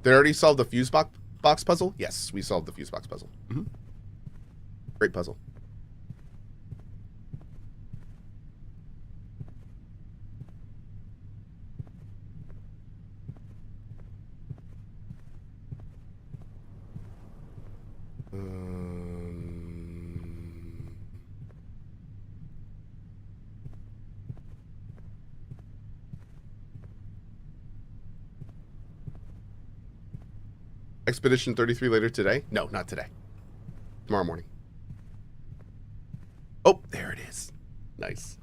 They already solved the fuse box puzzle? Yes, we solved the fuse box puzzle. Great puzzle. Expedition 33 later today? No, not today. Tomorrow morning. Oh, there it is. Nice.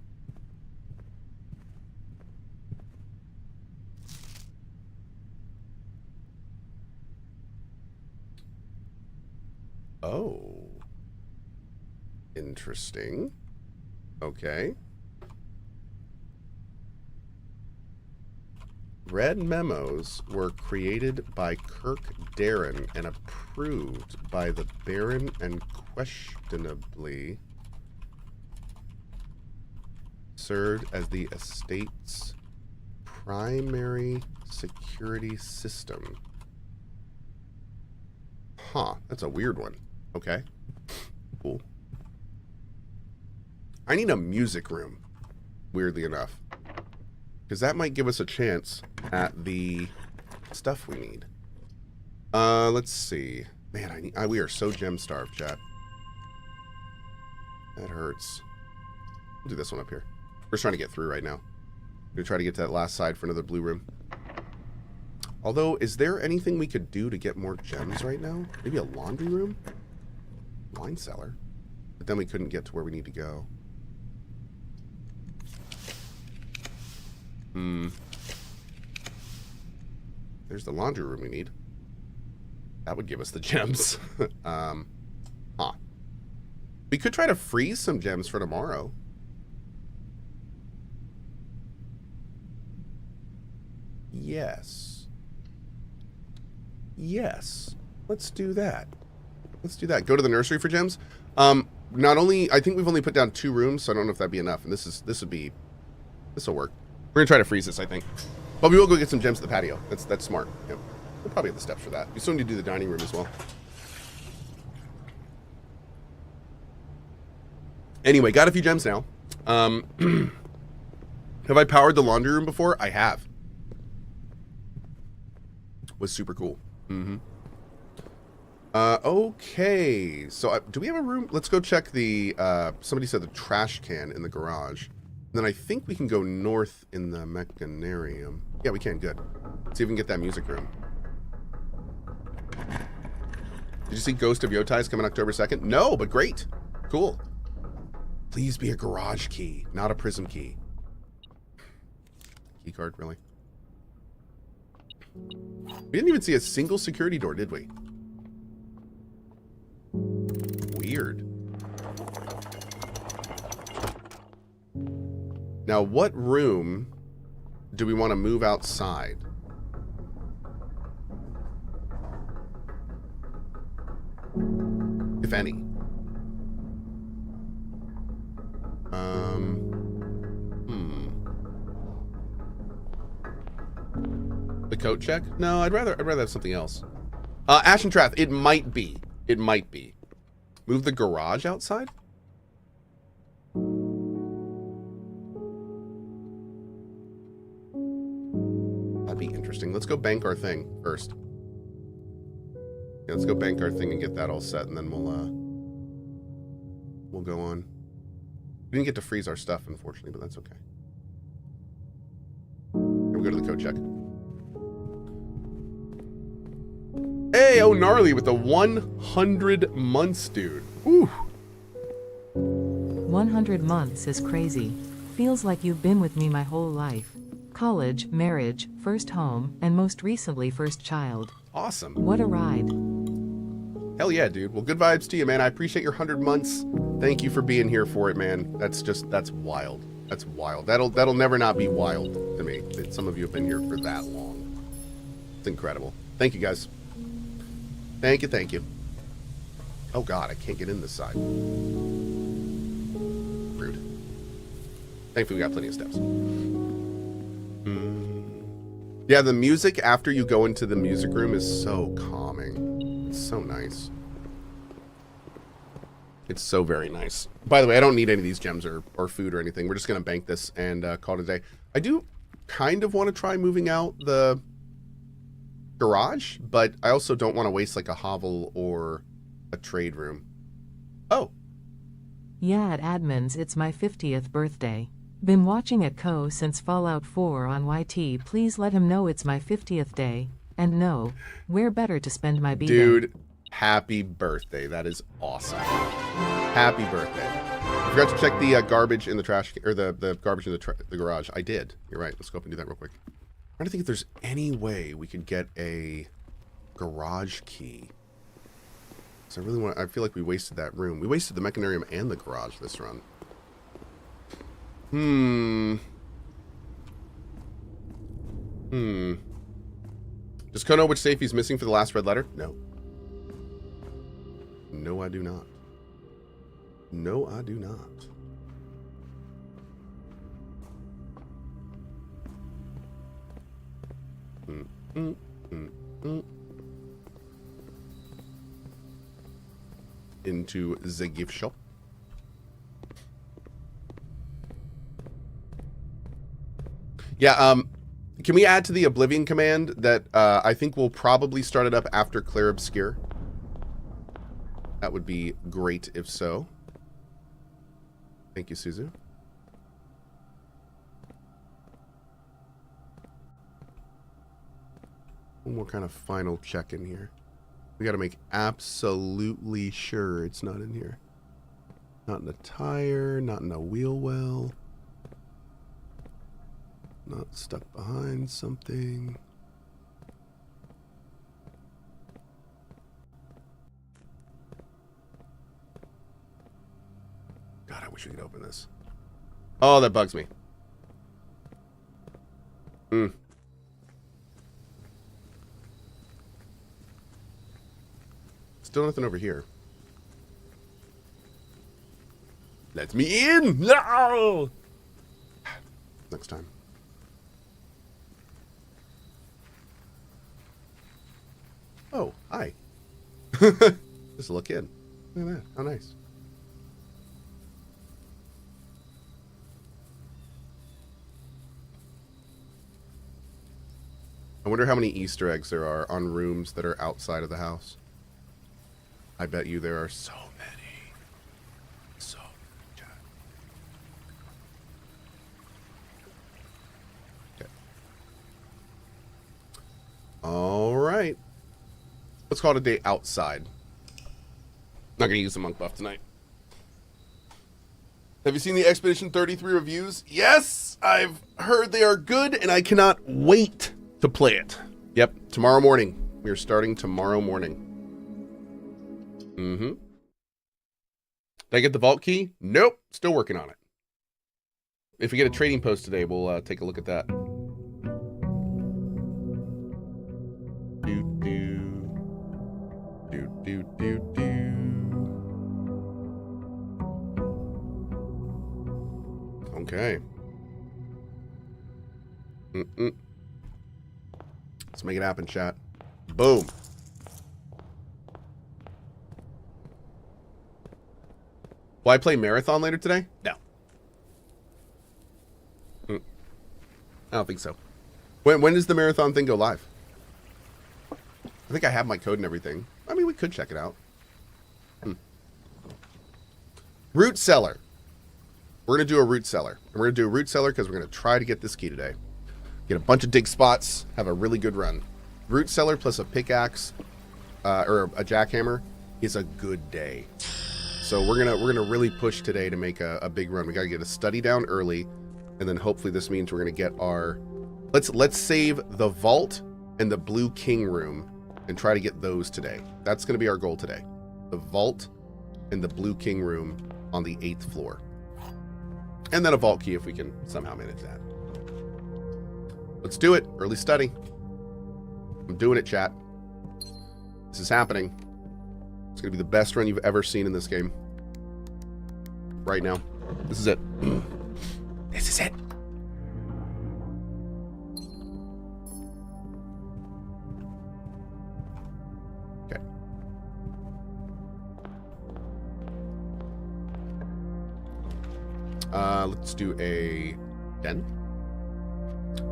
Oh. Interesting. Okay. Red memos were created by Kirk Darren and approved by the Baron and questionably served as the estate's primary security system. Huh, that's a weird one. Okay. Cool. I need a music room, weirdly enough. Because that might give us a chance at the stuff we need. Let's see. Man, we are so gem-starved, chat. That hurts. We'll do this one up here. We're just trying to get through right now. We're going to try to get to that last side for another blue room. Although, is there anything we could do to get more gems right now? Maybe a laundry room? Wine cellar? But then we couldn't get to where we need to go. There's the laundry room we need. That would give us the gems. Huh. We could try to freeze some gems for tomorrow. Yes. Yes. Let's do that. Let's do that. Go to the nursery for gems. Not only, I think we've only put down 2 rooms, so I don't know if that'd be enough. And this will work. We're gonna try to freeze this, I think. But we will go get some gems at the patio. That's smart. Yep. We'll probably have the steps for that. We still need to do the dining room as well. Anyway, got a few gems now. Have I powered the laundry room before? I have. Was super cool. Okay. So do we have a room? Let's go check the, somebody said the trash can in the garage. And then I think we can go north in the mechanarium. Yeah, we can. Good. Let's see if we can get that music room. Did you see Ghost of Yotai is coming October 2nd? No, but great. Cool. Please be a garage key, not a prism key. Key card, really? We didn't even see a single security door, did we? Weird. Now, what room do we want to move outside? If any. The coat check? No, I'd rather have something else. Ash and Trath, it might be. It might be. Move the garage outside? That'd be interesting. Let's go bank our thing first. Yeah, let's go bank our thing and get that all set, and then we'll go on. We didn't get to freeze our stuff, unfortunately, but that's okay. Here we go to the code check. Hey, oh gnarly with the 100 months, dude. Whew. 100 months is crazy. Feels like you've been with me my whole life. College, marriage, first home, and most recently first child. Awesome. What a ride. Hell yeah, dude. Well, good vibes to you, man. I appreciate your 100 months. Thank you for being here for it, man. That's wild. That's wild. That'll never not be wild to me. That some of you have been here for that long. It's incredible. Thank you, guys. Thank you, thank you. Oh god, I can't get in this side. Rude. Thankfully, we got plenty of steps. Yeah, the music after you go into the music room is so calming. It's so nice. It's so very nice. By the way, I don't need any of these gems or food or anything. We're just going to bank this and call it a day. I do kind of want to try moving out the garage, but I also don't want to waste like a hovel or a trade room. Oh. Yeah, at admins, it's my 50th birthday. Been watching at Cohh since Fallout 4 on YT. Please let him know it's my 50th day. And no, where better to spend my B-Day? Dude, happy birthday. That is awesome. Happy birthday. I forgot to check the garbage in the trash, or the garbage in the garage. I did. You're right. Let's go up and do that real quick. I'm trying to think if there's any way we could get a garage key. So I really want. I feel like we wasted that room. We wasted the mechanarium and the garage this run. Does Cohh know which safe he's missing for the last red letter? No. No, I do not. No, I do not. Into the gift shop. Yeah, can we add to the Oblivion command that I think we'll probably start it up after Clear Obscure? That would be great if so. Thank you, Suzu. One more kind of final check in here. We got to make absolutely sure it's not in here. Not in the tire, not in the wheel well. Not stuck behind something. God, I wish we could open this. Oh, that bugs me. Still nothing over here. Let me in! No! Next time. Oh, hi. Just look in. Look at that. How nice. I wonder how many Easter eggs there are on rooms that are outside of the house. I bet you there are so many. So many. Okay. All right. Let's call it a day outside. Not going to use the monk buff tonight. Have you seen the Expedition 33 reviews? Yes, I've heard they are good, and I cannot wait to play it. Yep, tomorrow morning. We are starting tomorrow morning. Did I get the vault key? Nope, still working on it. If we get a trading post today, we'll take a look at that. Okay. Let's make it happen, chat. Boom. Will I play Marathon later today? No. I don't think so. When does the Marathon thing go live? I think I have my code and everything. I mean, we could check it out. Root Cellar. We're going to do a Root Cellar. And we're going to do a Root Cellar because we're going to try to get this key today. Get a bunch of dig spots. Have a really good run. Root Cellar plus a pickaxe or a jackhammer is a good day. So we're gonna really push today to make a big run. We gotta get a study down early, and then hopefully this means we're gonna get our let's save the vault and the Blue King room and try to get those today. That's gonna be our goal today. The vault and the Blue King room on the 8th floor. And then a vault key if we can somehow manage that. Let's do it. Early study. I'm doing it, chat. This is happening. It's going to be the best run you've ever seen in this game. Right now. This is it. This is it. Let's do a 10.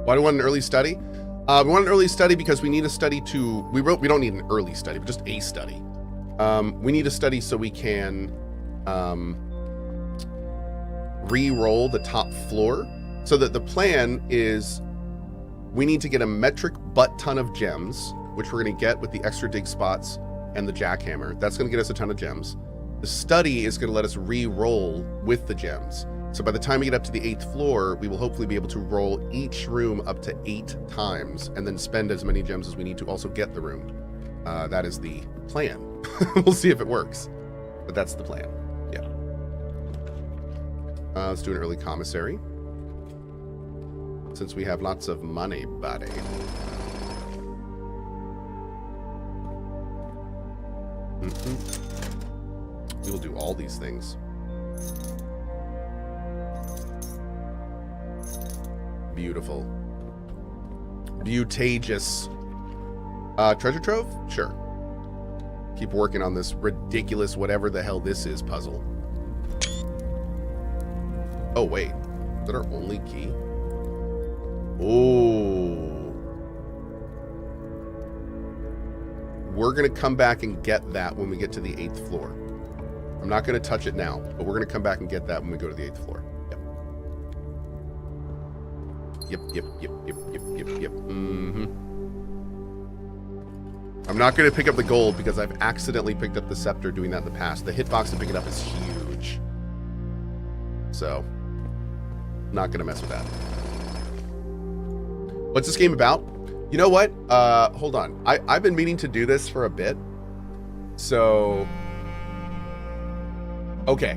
Why do we want an early study? We want an early study because we need a study to... We don't need an early study, but just a study. We need a study so we can re-roll the top floor. So that the plan is we need to get a metric butt ton of gems, which we're going to get with the extra dig spots and the jackhammer. That's going to get us a ton of gems. The study is going to let us re-roll with the gems. So by the time we get up to the 8th floor, we will hopefully be able to roll each room up to 8 times and then spend as many gems as we need to also get the room. That is the plan. We'll see if it works, but that's the plan. Yeah. Let's do an early commissary. Since we have lots of money, buddy. We will do all these things. Beautiful. Butageous. Treasure trove? Sure. Keep working on this ridiculous whatever the hell this is puzzle. Oh, wait. Is that our only key? Oh. We're going to come back and get that when we get to the 8th floor. I'm not going to touch it now, but we're going to come back and get that when we go to the 8th floor. Yep. Yep. I'm not going to pick up the gold because I've accidentally picked up the scepter doing that in the past. The hitbox to pick it up is huge. So, not going to mess with that. What's this game about? You know what? Hold on. I've been meaning to do this for a bit. So, okay.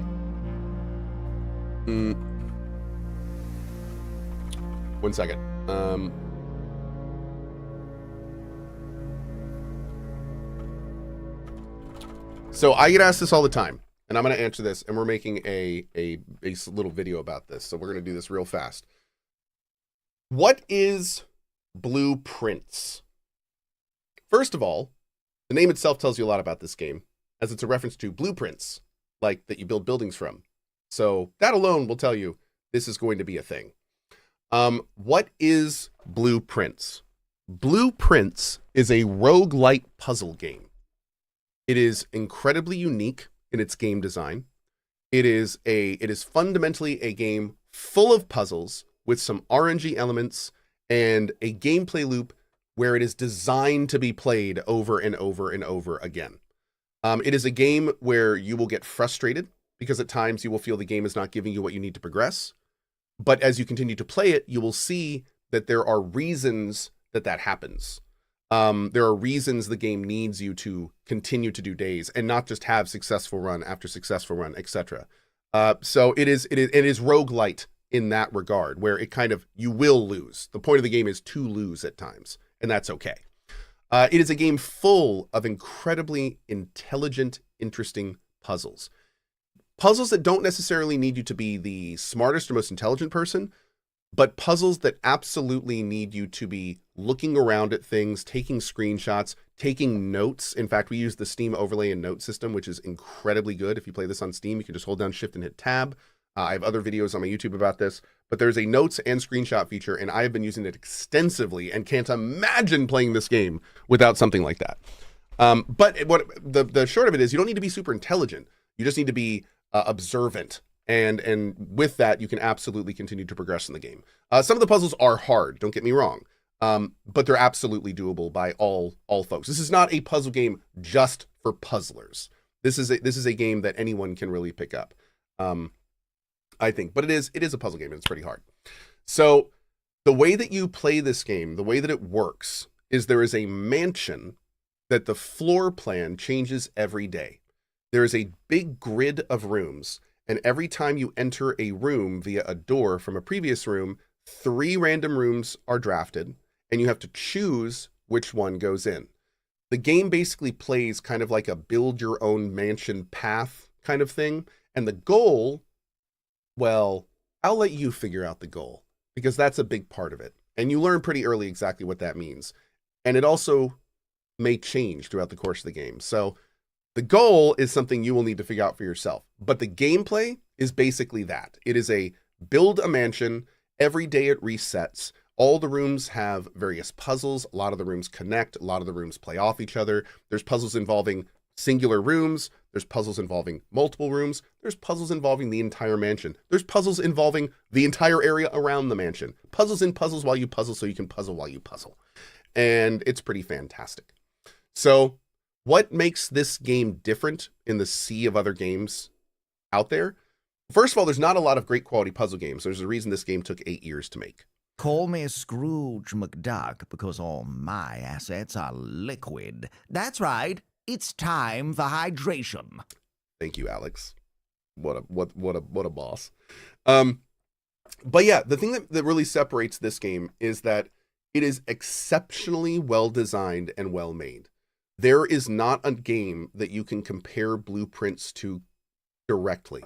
One second. So I get asked this all the time, and I'm going to answer this, and we're making a little video about this. So we're going to do this real fast. What is blueprints? First of all, the name itself tells you a lot about this game, as it's a reference to blueprints, like that you build buildings from. So that alone will tell you this is going to be a thing. What is Blueprints? Blueprints is a roguelite puzzle game. It is incredibly unique in its game design. It is fundamentally a game full of puzzles with some RNG elements and a gameplay loop where it is designed to be played over and over and over again. It is a game where you will get frustrated because at times you will feel the game is not giving you what you need to progress. But as you continue to play it, you will see that there are reasons that happens. There are reasons the game needs you to continue to do days and not just have successful run after successful run, etc. So it is roguelite in that regard, where it kind of, you will lose. The point of the game is to lose at times, and that's okay. It is a game full of incredibly intelligent, interesting puzzles. Puzzles that don't necessarily need you to be the smartest or most intelligent person, but puzzles that absolutely need you to be looking around at things, taking screenshots, taking notes. In fact, we use the Steam overlay and note system, which is incredibly good. If you play this on Steam, you can just hold down Shift and hit Tab. I have other videos on my YouTube about this, but there's a notes and screenshot feature, and I have been using it extensively and can't imagine playing this game without something like that. But what the short of it is, you don't need to be super intelligent. You just need to be observant. And with that, you can absolutely continue to progress in the game. Some of the puzzles are hard, don't get me wrong, but they're absolutely doable by all folks. This is not a puzzle game just for puzzlers. This is a game that anyone can really pick up, I think. But it is a puzzle game, and it's pretty hard. So the way that you play this game, the way that it works, is there is a mansion that the floor plan changes every day. There is a big grid of rooms, and every time you enter a room via a door from a previous room, 3 random rooms are drafted, and you have to choose which one goes in. The game basically plays kind of like a build your own mansion path kind of thing, and the goal, well, I'll let you figure out the goal, because that's a big part of it. And you learn pretty early exactly what that means. And it also may change throughout the course of the game. So The goal is something you will need to figure out for yourself. But the gameplay is basically that. It is a build a mansion. Every day it resets. All the rooms have various puzzles. A lot of the rooms connect. A lot of the rooms play off each other. There's puzzles involving singular rooms. There's puzzles involving multiple rooms. There's puzzles involving the entire mansion. There's puzzles involving the entire area around the mansion. Puzzles in puzzles while you puzzle so you can puzzle while you puzzle. And it's pretty fantastic. So what makes this game different in the sea of other games out there? First of all, there's not a lot of great quality puzzle games. There's a reason this game took 8 years to make. Call me Scrooge McDuck because all my assets are liquid. That's right. It's time for hydration. Thank you, Alex. What a boss. But yeah, the thing that really separates this game is that it is exceptionally well designed and well made. There is not a game that you can compare blueprints to directly.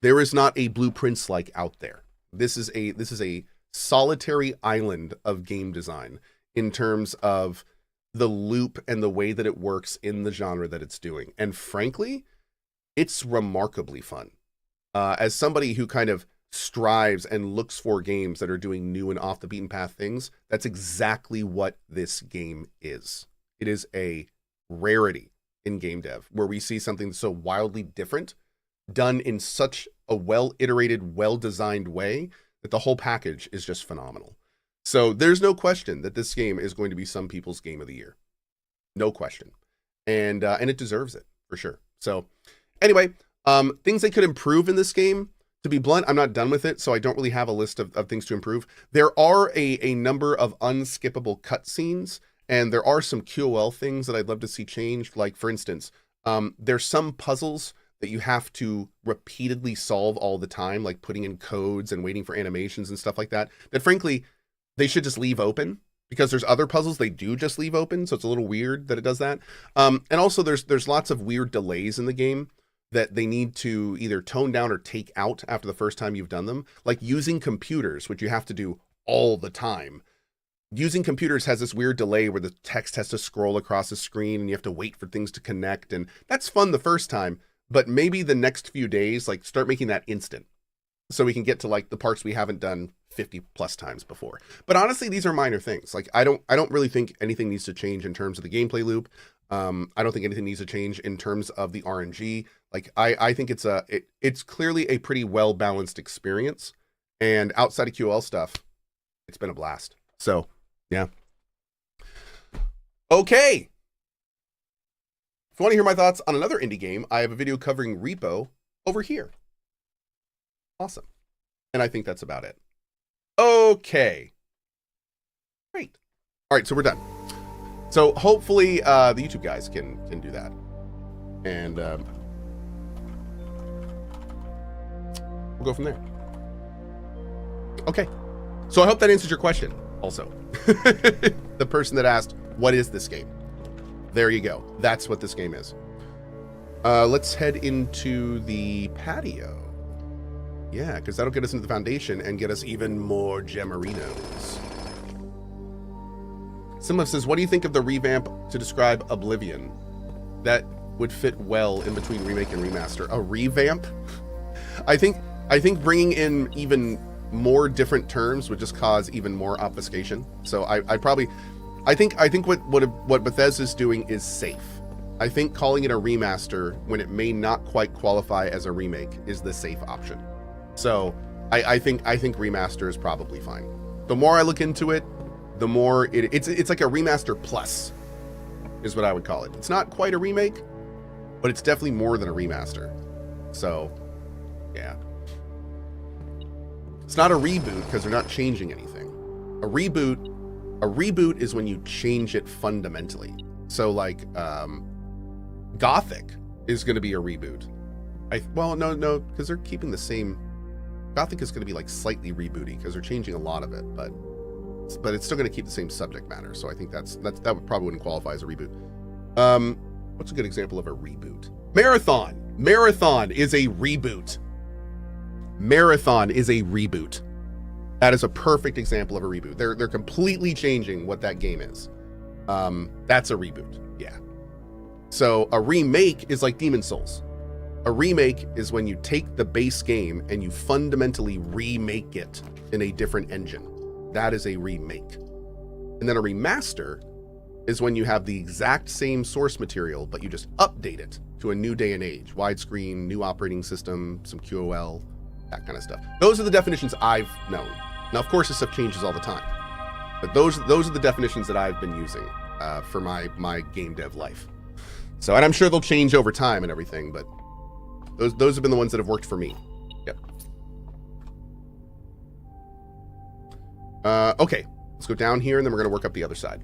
There is not a blueprints like out there. This is a solitary island of game design in terms of the loop and the way that it works in the genre that it's doing. And frankly, it's remarkably fun. As somebody who kind of strives and looks for games that are doing new and off the beaten path things, that's exactly what this game is. It is a rarity in game dev where we see something so wildly different done in such a well-iterated, well-designed way that the whole package is just phenomenal. So there's no question that this game is going to be some people's game of the year. No question. And it deserves it for sure. So anyway, things they could improve in this game. To be blunt, I'm not done with it, so I don't really have a list of things to improve. There are a number of unskippable cutscenes, and there are some QOL things that I'd love to see changed. Like, for instance, there's some puzzles that you have to repeatedly solve all the time, like putting in codes and waiting for animations and stuff like that, that frankly, they should just leave open, because there's other puzzles they do just leave open, so it's a little weird that it does that. And also there's lots of weird delays in the game that they need to either tone down or take out after the first time you've done them, like using computers, which you have to do all the time. Using computers has this weird delay where the text has to scroll across the screen and you have to wait for things to connect, and that's fun the first time, but maybe the next few days, like, start making that instant so we can get to like the parts we haven't done 50 plus times before. But honestly, these are minor things. Like, I don't really think anything needs to change in terms of the gameplay loop. I don't think anything needs to change in terms of the RNG. Like, I think it's clearly a pretty well-balanced experience, and outside of QL stuff, it's been a blast. So yeah. Okay. If you want to hear my thoughts on another indie game, I have a video covering Repo over here. Awesome. And I think that's about it. Okay. Great. All right, so we're done. So hopefully the YouTube guys can do that. And we'll go from there. Okay. So I hope that answers your question also. The person that asked, what is this game? There you go. That's what this game is. Let's head into the patio. Yeah, because that'll get us into the foundation and get us even more Gemarinos. Someone says, what do you think of the revamp to describe Oblivion? That would fit well in between remake and remaster. A revamp? I think bringing in even more different terms would just cause even more obfuscation. So I think what Bethesda's doing is safe. I think calling it a remaster when it may not quite qualify as a remake is the safe option. So I think remaster is probably fine. The more I look into it, the more it's like a remaster plus is what I would call it. It's not quite a remake, but it's definitely more than a remaster. So yeah. It's not a reboot because they're not changing anything. A reboot is when you change it fundamentally. So like Gothic is going to be a reboot. Well, no, because they're keeping the same. Gothic is going to be like slightly rebooty because they're changing a lot of it, but it's still going to keep the same subject matter. So I think that would probably wouldn't qualify as a reboot. What's a good example of a reboot? Marathon. Marathon is a reboot. Marathon is a reboot. That is a perfect example of a reboot. They're completely changing what that game is. That's a reboot. Yeah. So a remake is like Demon Souls. A remake is when you take the base game and you fundamentally remake it in a different engine. That is a remake. And then a remaster is when you have the exact same source material, but you just update it to a new day and age. Widescreen, new operating system, some QOL, that kind of stuff. Those are the definitions I've known. Now, of course, this stuff changes all the time. But those are the definitions that I've been using for my game dev life. So, and I'm sure they'll change over time and everything, but those have been the ones that have worked for me. Yep. Okay, let's go down here, and then we're going to work up the other side.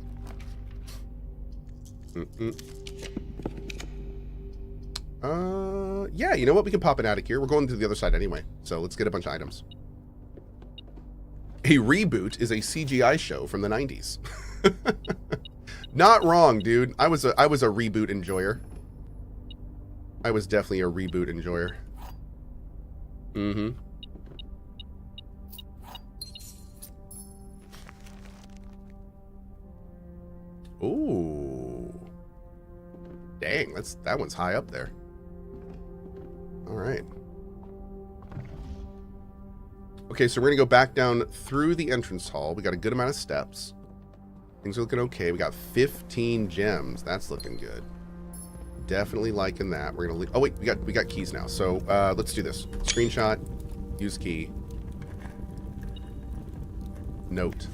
Yeah, you know what? We can pop an attic here. We're going to the other side anyway, so let's get a bunch of items. A reboot is a CGI show from the 90s. Not wrong, dude. I was a reboot enjoyer. I was definitely a reboot enjoyer. Mm-hmm. Ooh. Dang, that one's high up there. All right. Okay, so we're gonna go back down through the entrance hall. We got a good amount of steps. Things are looking okay. We got 15 gems. That's looking good. Definitely liking that. We're gonna leave. Oh wait, we got keys now. So let's do this. Screenshot. Use key. Note.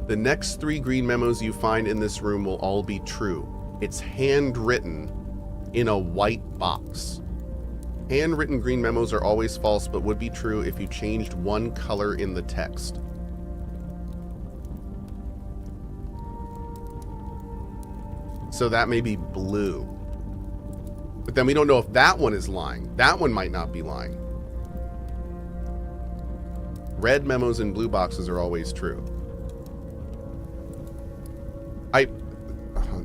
The next 3 green memos you find in this room will all be true. It's handwritten in a white box. Handwritten green memos are always false, but would be true if you changed one color in the text. So that may be blue. But then we don't know if that one is lying. That one might not be lying. Red memos and blue boxes are always true.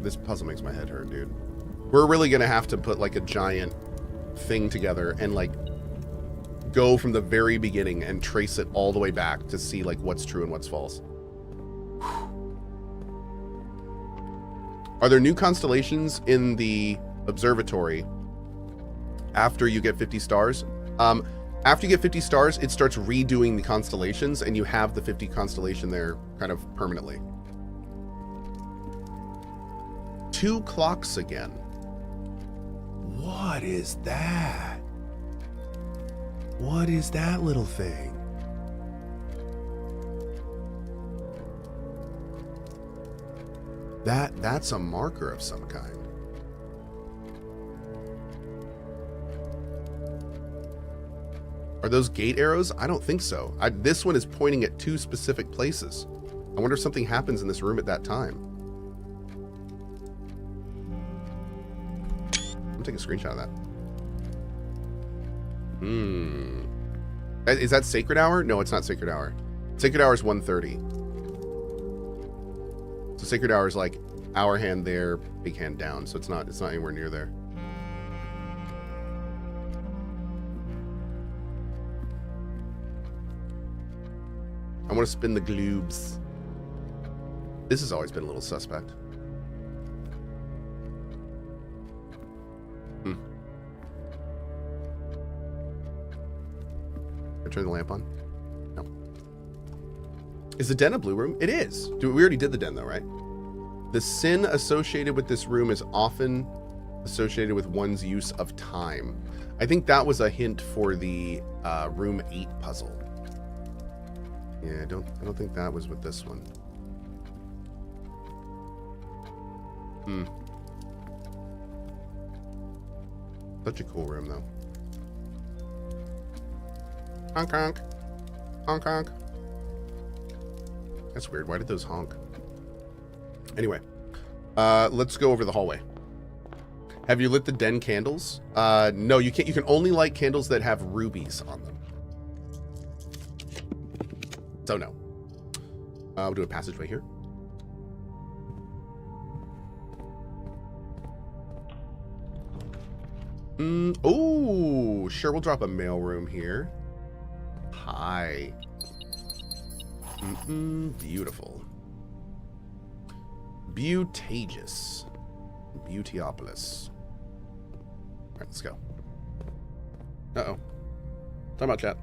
This puzzle makes my head hurt, dude. We're really gonna have to put like a giant thing together and like go from the very beginning and trace it all the way back to see like what's true and what's false. Are there new constellations in the observatory after you get 50 stars? After you get 50 stars, it starts redoing the constellations and you have the 50 constellation there kind of permanently. 2 clocks again. What is that? What is that little thing? That's a marker of some kind. Are those gate arrows? I don't think so. This one is pointing at 2 specific places. I wonder if something happens in this room at that time. Take a screenshot of that. Is that Sacred Hour? No, it's not Sacred Hour. Sacred Hour is 1:30. So Sacred Hour is like hour hand there, big hand down. So it's not anywhere near there. I want to spin the gloobs. This has always been a little suspect. Turn the lamp on? No. Is the den a blue room? It is. We already did the den though, right? The sin associated with this room is often associated with one's use of time. I think that was a hint for the room 8 puzzle. Yeah, I don't think that was with this one. Such a cool room though. Honk honk. Honk honk. That's weird. Why did those honk? Anyway, let's go over the hallway. Have you lit the den candles? No, you can't. You can only light candles that have rubies on them. So no. We'll do a passageway here. Oh, sure. We'll drop a mailroom here. Hi. Beautiful. Beautageous. Beautyopolis. All right, let's go. Uh-oh. Talk about chat.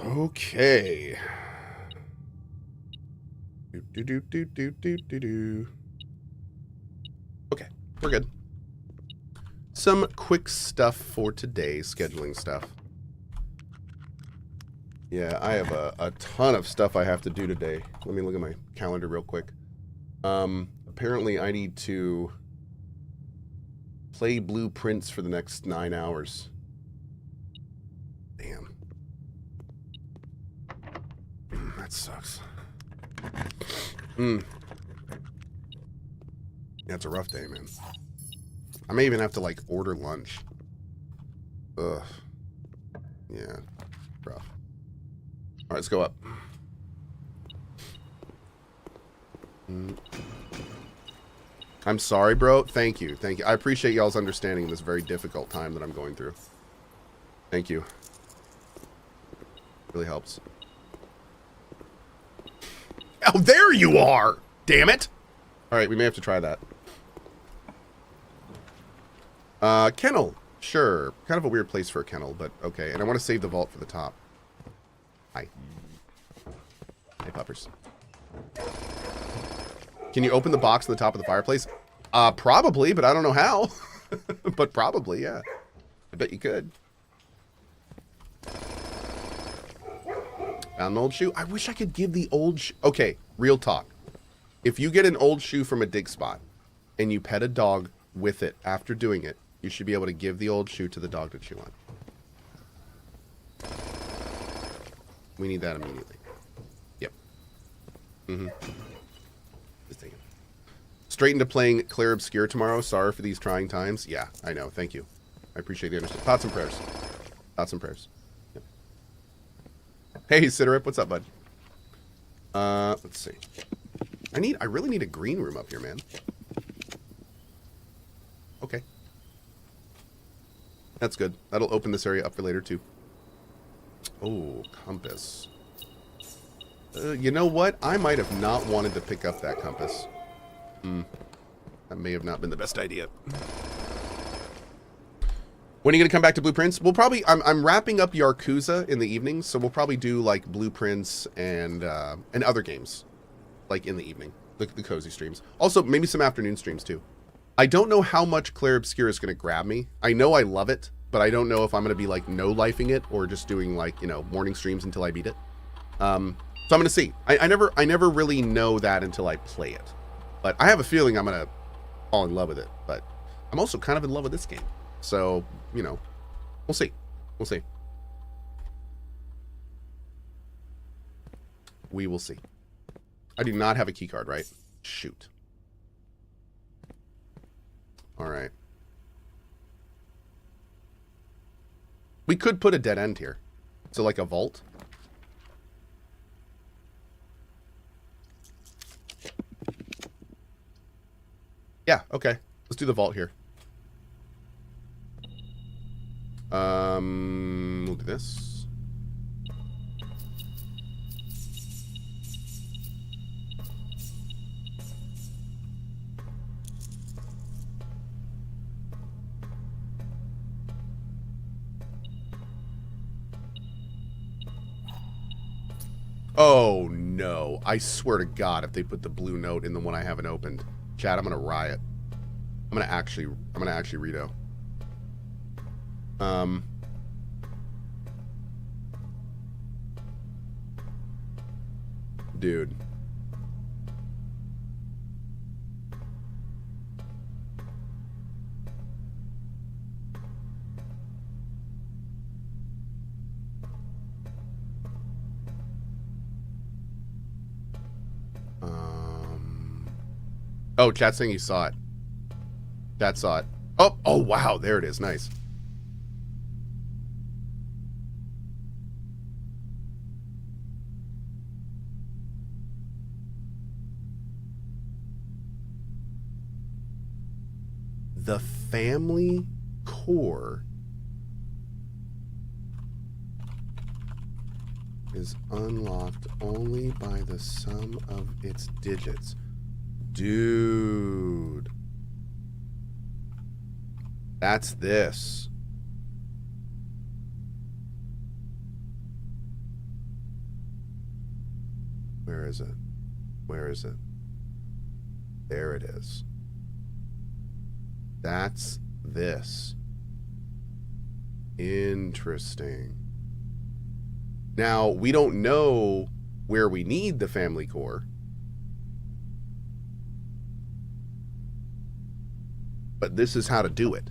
Okay. Okay, we're good. Some quick stuff for today, scheduling stuff. Yeah, I have a ton of stuff I have to do today. Let me look at my calendar real quick. Apparently I need to play blueprints for the next 9 hours. Damn. That sucks. Yeah, it's a rough day, man. I may even have to, like, order lunch. Ugh. Yeah. Rough. Alright, let's go up. I'm sorry, bro. Thank you. Thank you. I appreciate y'all's understanding in this very difficult time that I'm going through. Thank you. Really helps. Oh, there you are! Damn it! Alright, we may have to try that. Kennel. Sure. Kind of a weird place for a kennel, but okay. And I want to save the vault for the top. Hi. Hey, puppers. Can you open the box on the top of the fireplace? Probably, but I don't know how. But probably, yeah. I bet you could. Found an old shoe. I wish I could give the old shoe. Okay, real talk. If you get an old shoe from a dig spot and you pet a dog with it after doing it, you should be able to give the old shoe to the dog to chew on. We need that immediately. Yep. Just take it. Straight into playing Claire Obscure tomorrow. Sorry for these trying times. Yeah, I know. Thank you. I appreciate the understanding. Thoughts and prayers. Thoughts and prayers. Yep. Hey, Ciderip, what's up, bud? Let's see. I really need a green room up here, man. Okay. That's good. That'll open this area up for later, too. Oh, compass. You know what? I might have not wanted to pick up that compass. That may have not been the best idea. When are you going to come back to Blueprints? We'll probably... I'm wrapping up Yakuza in the evenings, so we'll probably do, like, Blueprints and other games. Like, in the evening. The cozy streams. Also, maybe some afternoon streams, too. I don't know how much Claire Obscure is going to grab me. I know I love it, but I don't know if I'm going to be, like, no-lifing it or just doing, like, you know, morning streams until I beat it. So I'm going to see. I never really know that until I play it. But I have a feeling I'm going to fall in love with it. But I'm also kind of in love with this game. So, you know, we'll see. We'll see. We will see. I do not have a key card, right? Shoot. All right. We could put a dead end here. So like a vault. Yeah, okay. Let's do the vault here. We'll do this. Oh no. I swear to God, if they put the blue note in the one I haven't opened. Chat, I'm gonna riot. I'm gonna actually redo. Dude. Oh, chat's saying you saw it. Chat saw it. Oh, wow, there it is. Nice. The family core is unlocked only by the sum of its digits. Dude. That's this. Where is it? Where is it? There it is. That's this. Interesting. Now, we don't know where we need the family core. But this is how to do it.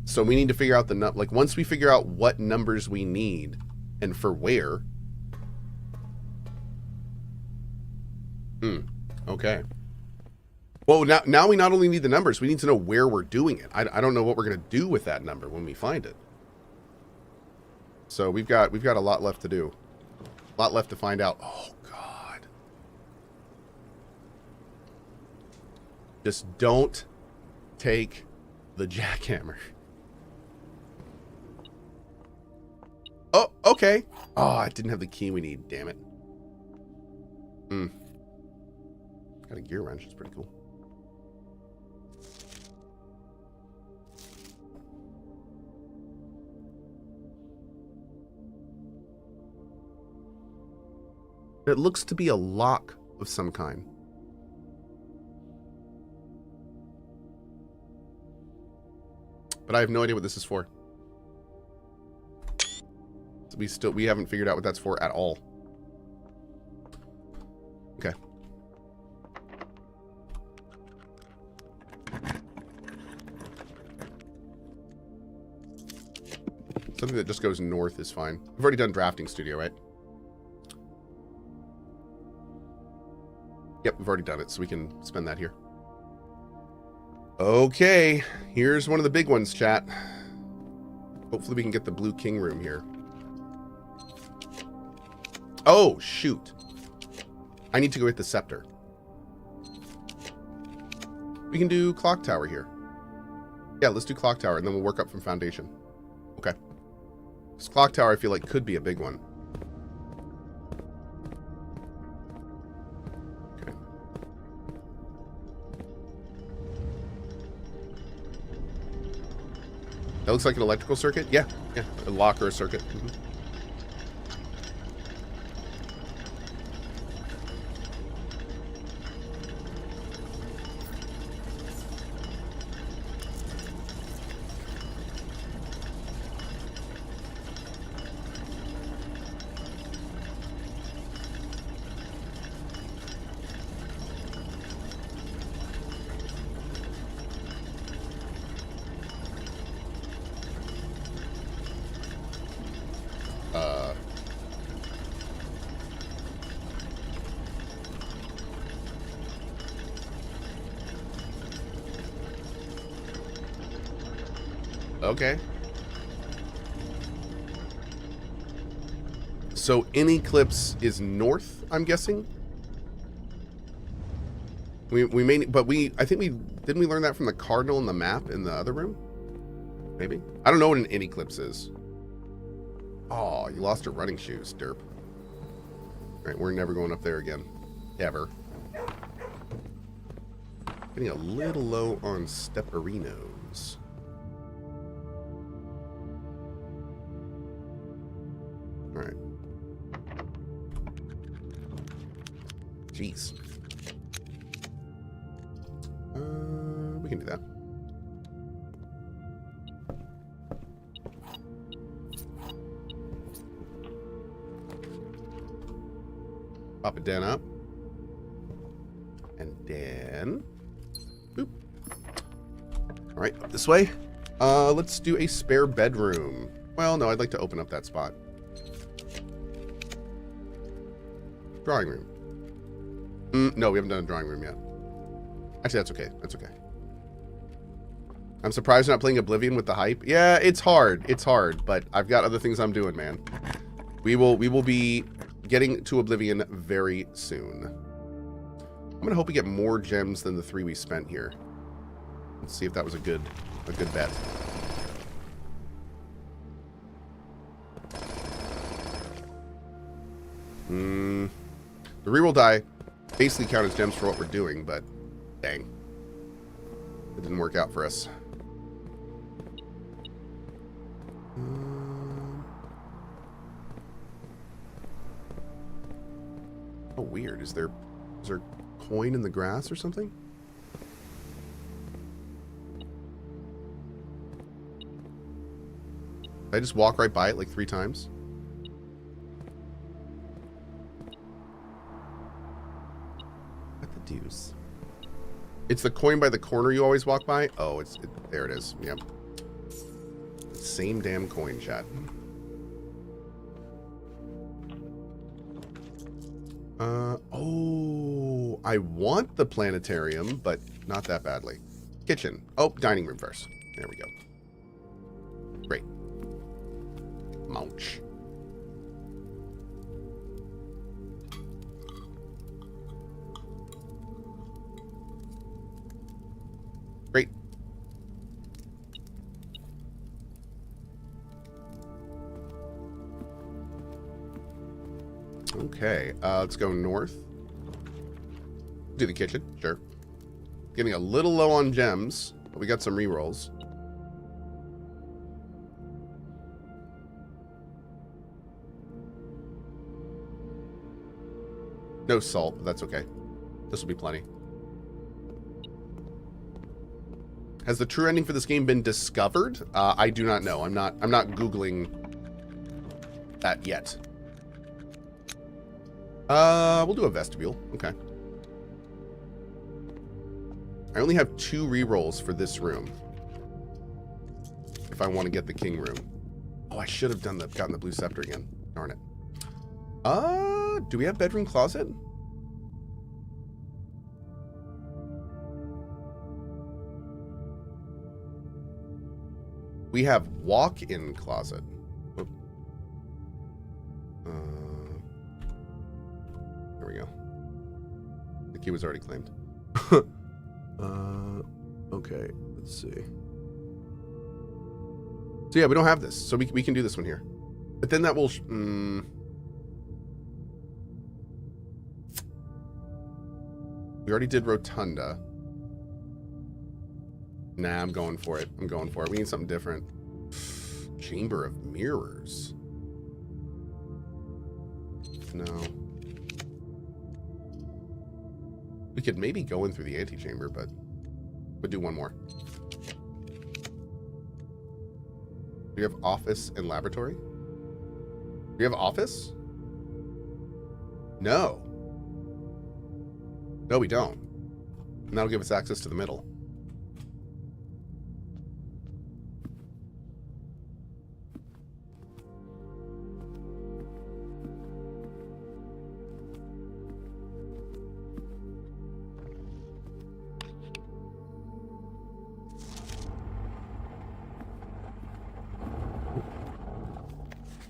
So we need to figure out the like once we figure out what numbers we need and for where. Okay. Well, now we not only need the numbers, we need to know where we're doing it. I don't know what we're gonna do with that number when we find it. So we've got a lot left to do. A lot left to find out. Oh God. Just don't take the jackhammer. Oh, okay. Oh, I didn't have the key we need. Damn it. Got a gear wrench. It's pretty cool. It looks to be a lock of some kind. But I have no idea what this is for. We haven't figured out what that's for at all. Okay. Something that just goes north is fine. We've already done drafting studio, right? Yep, we've already done it, so we can spend that here. Okay, here's one of the big ones, chat. Hopefully we can get the Blue King room here. Oh, shoot. I need to go get the scepter. We can do clock tower here. Yeah, let's do clock tower, and then we'll work up from foundation. Okay. This clock tower, I feel like, could be a big one. Okay. That looks like an electrical circuit? Yeah, yeah, a lock or a circuit. Okay. So in Eclipse is north, I'm guessing. We may, but I think didn't we learn that from the cardinal in the map in the other room? Maybe. I don't know what an in Eclipse is. Oh, you lost your running shoes, derp. All right, we're never going up there again, ever. Getting a little low on stepperinos. All right. Jeez. We can do that. Pop it down up. And then... Boop. Alright, up this way. Let's do a spare bedroom. Well, no, I'd like to open up that spot. Drawing room. No, we haven't done a drawing room yet. Actually, that's okay. That's okay. I'm surprised you're not playing Oblivion with the hype. Yeah, it's hard. It's hard, but I've got other things I'm doing, man. We will be getting to Oblivion very soon. I'm gonna hope we get more gems than the 3 we spent here. Let's see if that was a good bet. The reroll die basically count as gems for what we're doing, but dang. It didn't work out for us. Oh, weird. Is there coin in the grass or something? Did I just walk right by it like 3 times? What the deuce? It's the coin by the corner you always walk by? Oh, there it is. Yep. Same damn coin, chat. Oh, I want the planetarium, but not that badly. Kitchen. Oh, dining room first. There we go. Great. Mouch. Great. Okay, let's go north. Do the kitchen, sure. Getting a little low on gems, but we got some rerolls. No salt, but that's okay. This will be plenty. Has the true ending for this game been discovered? I do not know. I'm not Googling that yet. We'll do a vestibule. Okay. I only have 2 rerolls for this room. If I want to get the king room. Oh, I should have gotten the blue scepter again. Darn it. Do we have bedroom closet? We have walk-in closet. Oop. There we go. The key was already claimed. Okay, let's see. So yeah, we don't have this, so we can do this one here. But then that will... We already did Rotunda. Nah, I'm going for it. I'm going for it. We need something different. Chamber of Mirrors. No. We could maybe go in through the antechamber, but we'll do one more. Do we have office and laboratory? Do we have office? No. No, we don't. And that'll give us access to the middle.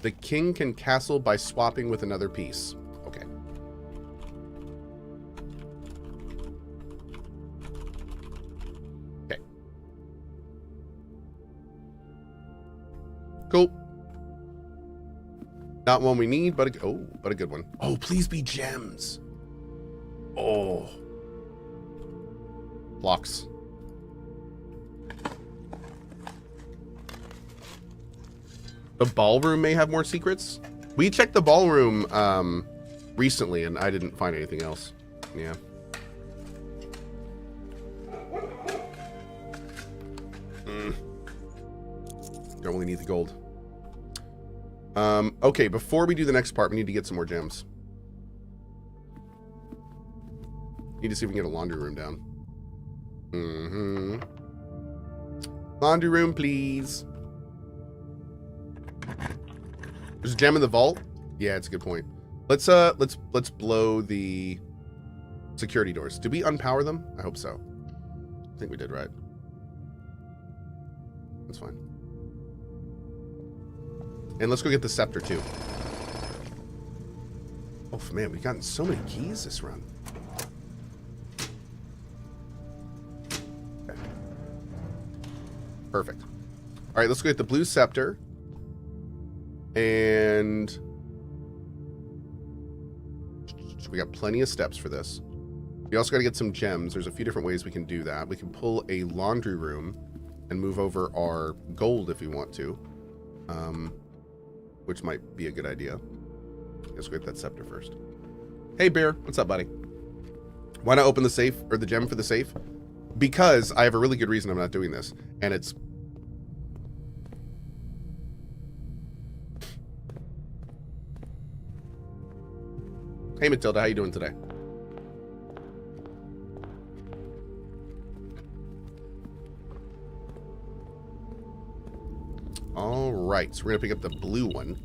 The king can castle by swapping with another piece. Okay. Okay. Cool. Not one we need, but a good one. Oh, please be gems. Oh. Blocks. The ballroom may have more secrets. We checked the ballroom recently, and I didn't find anything else. Yeah. Don't really need the gold. Okay, before we do the next part, we need to get some more gems. Need to see if we can get a laundry room down. Laundry room, please. There's a gem in the vault? Yeah, it's a good point. Let's blow the security doors. Did we unpower them? I hope so. I think we did, right? That's fine. And let's go get the scepter too. Oh man, we've gotten so many keys this run. Okay. Perfect. All right, let's go get the blue scepter. And we got plenty of steps for this. We also got to get some gems. There's a few different ways we can do that. We can pull a laundry room and move over our gold if we want to, which might be a good idea. Let's go get that scepter first. Hey, Bear. What's up, buddy? Why not open the safe or the gem for the safe? Because I have a really good reason I'm not doing this, and it's... Hey, Matilda. How you doing today? All right, so we're gonna pick up the blue one.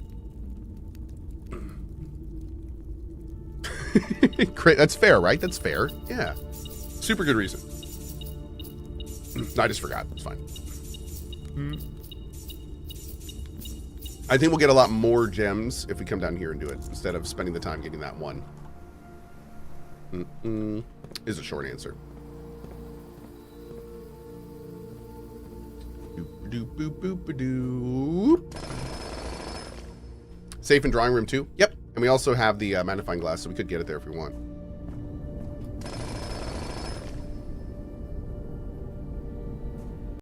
Great, that's fair, right? That's fair. Yeah, super good reason. I just forgot. It's fine. I think we'll get a lot more gems if we come down here and do it instead of spending the time getting that one. Is a short answer. Safe and drawing room too. Yep. And we also have the magnifying glass, so we could get it there if we want.